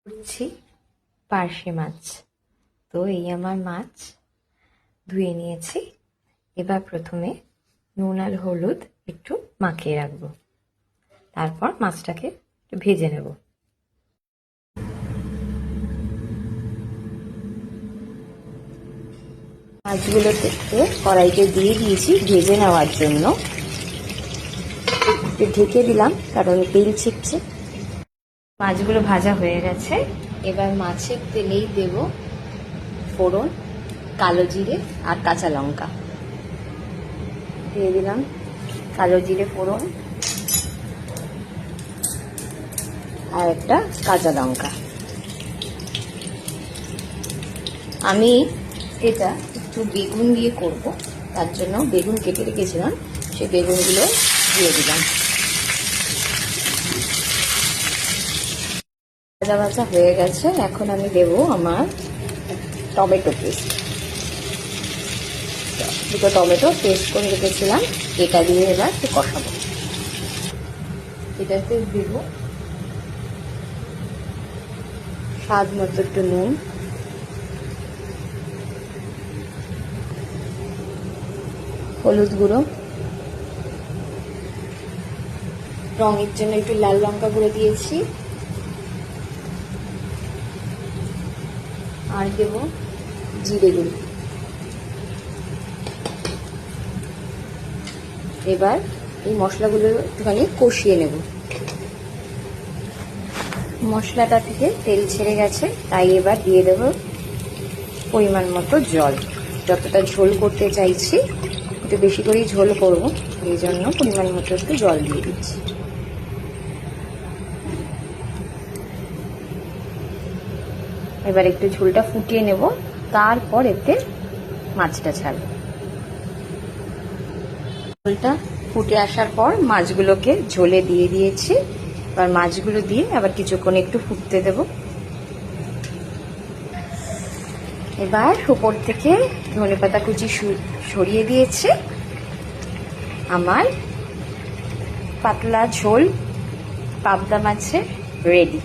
করছি পার্শে মাছ। তো এই আমার মাছ ধুয়ে নিয়েছি। এবার প্রথমে নুন আর হলুদ একটু মাখিয়ে রাখবো, তারপর মাছটাকে একটু ভেজে নেব। মাছগুলোকে কড়াইতে দিয়ে দিয়েছি ভেজে নেওয়ার জন্য। ঢেকে দিলাম কারণ তেল ছিটছে। মাছগুলো ভাজা হয়ে গেছে। এবার মাছের তেলেই দেব ফোড়ন, কালো জিরে আর কাঁচা লঙ্কা। দিয়ে দিলাম কালো জিরে ফোড়ন আর একটা কাঁচা লঙ্কা। আমি এটা একটু বেগুন দিয়ে করব, তার জন্য বেগুন কেটে রেখেছিলাম, সেই বেগুনগুলো দিয়ে দিলাম। ভাজা ভাজা হয়ে গেছে। এখন আমি দেব আমার টমেটো পেস্ট। দুটো টমেটো পেস্ট করে রেখেছিলাম, এটা দিয়ে এবার একটু কষাবো। এটাতে দেব স্বাদ মতো একটু নুন, হলুদ গুঁড়ো, রঙের জন্য একটু লাল লঙ্কা গুঁড়ো দিয়েছি, আর দেব জিরে গুঁড়ো। এবার এই মশলাগুলো একটুখানি কষিয়ে নেব। মশলাটা থেকে তেল ছেড়ে গেছে, তাই এবার দিয়ে দেব পরিমাণ মতো জল। যতটা ঝোল করতে চাইছি একটু বেশি করেই ঝোল করব, এই জন্য পরিমাণ মতো একটু জল দিয়ে দিচ্ছি। এবার একটু ঝোলটা ফুটিয়ে নেব, তারপর এতে মাছটা ছাড়ব। ঝোলটা ফুটে আসার পর মাছগুলোকে ঝোলে দিয়ে দিয়েছি। এবার মাছগুলো দিয়ে আবার কিছুক্ষণ একটু ফুটতে দেব। এবার উপর থেকে ধনেপাতা কুচি সরিয়ে দিয়েছি। আমার পাতলা ঝোল পাবদা মাছের রেডি।